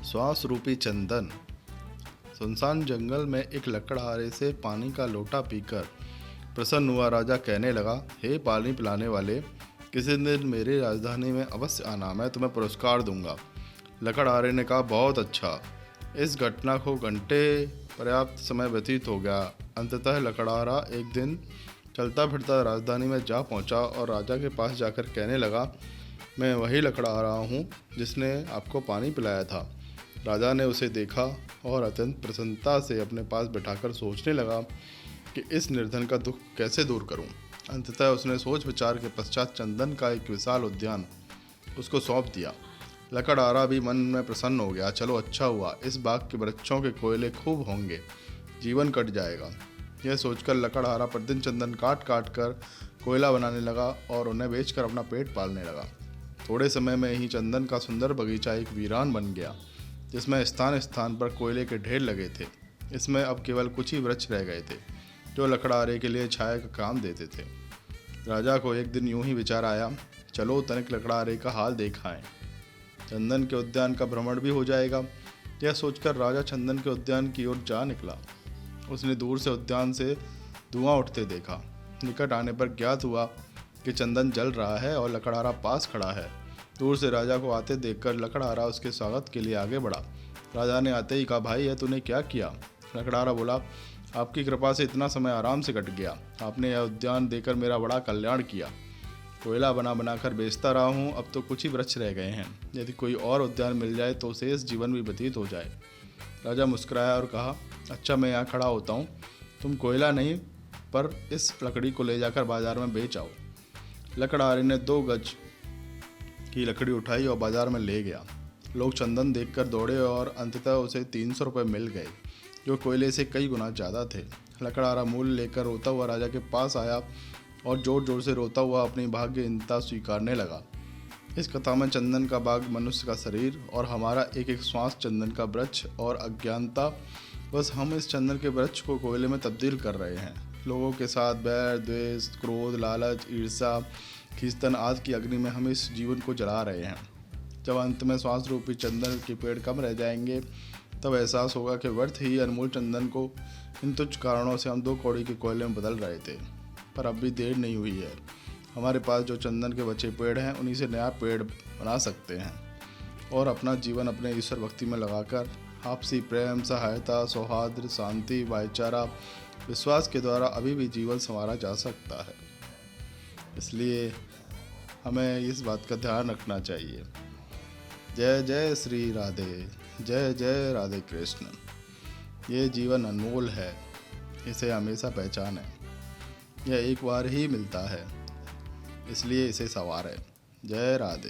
श्वास रूपी चंदन। सुनसान जंगल में एक लकड़हारे से पानी का लोटा पीकर प्रसन्न हुआ राजा कहने लगा, हे पानी पिलाने वाले, किसी दिन मेरी राजधानी में अवश्य आना, मैं तुम्हें पुरस्कार दूंगा। लकड़हारे ने कहा, बहुत अच्छा। इस घटना को घंटे पर्याप्त समय व्यतीत हो गया। अंततः लकड़हारा एक दिन चलता फिरता राजधानी में जा पहुंचा और राजा के पास जाकर कहने लगा, मैं वही लकड़हारा हूँ जिसने आपको पानी पिलाया था। राजा ने उसे देखा और अत्यंत प्रसन्नता से अपने पास बैठाकर सोचने लगा कि इस निर्धन का दुख कैसे दूर करूं। अंततः उसने सोच विचार के पश्चात चंदन का एक विशाल उद्यान उसको सौंप दिया। लकड़हारा भी मन में प्रसन्न हो गया। चलो अच्छा हुआ, इस बाग के वृक्षों के कोयले खूब होंगे, जीवन कट जाएगा। यह सोचकर लकड़हारा प्रतिदिन चंदन काट काट कर कोयला बनाने लगा और उन्हें बेचकर अपना पेट पालने लगा। थोड़े समय में ही चंदन का सुंदर बगीचा एक वीरान बन गया, जिसमें स्थान स्थान पर कोयले के ढेर लगे थे। इसमें अब केवल कुछ ही वृक्ष रह गए थे जो लकड़हारे के लिए छाया का काम देते थे। राजा को एक दिन यूं ही विचार आया, चलो तनिक लकड़हारे का हाल देख आएं, चंदन के उद्यान का भ्रमण भी हो जाएगा। यह सोचकर राजा चंदन के उद्यान की ओर जा निकला। उसने दूर से उद्यान से धुआं उठते देखा। निकट आने पर ज्ञात हुआ कि चंदन जल रहा है और लकड़हारा पास खड़ा है। दूर से राजा को आते देखकर लकड़हारा उसके स्वागत के लिए आगे बढ़ा। राजा ने आते ही कहा, भाई यह तूने क्या किया? लकड़हारा बोला, आपकी कृपा से इतना समय आराम से कट गया। आपने यह उद्यान देकर मेरा बड़ा कल्याण किया। कोयला बना बनाकर बेचता रहा हूँ, अब तो कुछ ही वृक्ष रह गए हैं। यदि कोई और उद्यान मिल जाए तो शेष जीवन भी व्यतीत हो जाए। राजा मुस्कुराया और कहा, अच्छा मैं यहाँ खड़ा होता हूँ, तुम कोयला नहीं पर इस लकड़ी को ले जाकर बाजार में बेच आओ। लकड़हारे ने 2 गज की लकड़ी उठाई और बाजार में ले गया। लोग चंदन देखकर दौड़े और अंततः उसे 300 रुपये मिल गए, जो कोयले से कई गुना ज़्यादा थे। लकड़हारा मूल्य लेकर रोता हुआ राजा के पास आया और जोर जोर से रोता हुआ अपनी भाग्यहीनता स्वीकारने लगा। इस कथा में चंदन का बाग मनुष्य का शरीर और हमारा एक एक श्वास चंदन का वृक्ष और अज्ञानता, बस हम इस चंदन के वृक्ष को कोयले में तब्दील कर रहे हैं। लोगों के साथ बैर, द्वेष, क्रोध, लालच, ईर्ष्या, खींचतान आदि की अग्नि में हम इस जीवन को जला रहे हैं। जब अंत में श्वास रूपी चंदन के पेड़ कम रह जाएंगे, तब एहसास होगा कि व्यर्थ ही अनमोल चंदन को इन तुच्छ कारणों से हम 2 कौड़ी के कोयले में बदल रहे थे। पर अब भी देर नहीं हुई है। हमारे पास जो चंदन के बचे पेड़ हैं, उन्हीं से नया पेड़ बना सकते हैं और अपना जीवन अपने ईश्वर भक्ति में लगाकर आपसी प्रेम, सहायता, सौहार्द, शांति, भाईचारा, विश्वास के द्वारा अभी भी जीवन संवारा जा सकता है। इसलिए हमें इस बात का ध्यान रखना चाहिए। जय जय श्री राधे, जय जय राधे कृष्ण। ये जीवन अनमोल है, इसे हमेशा पहचानें। यह एक बार ही मिलता है, इसलिए इसे संवारें। जय राधे।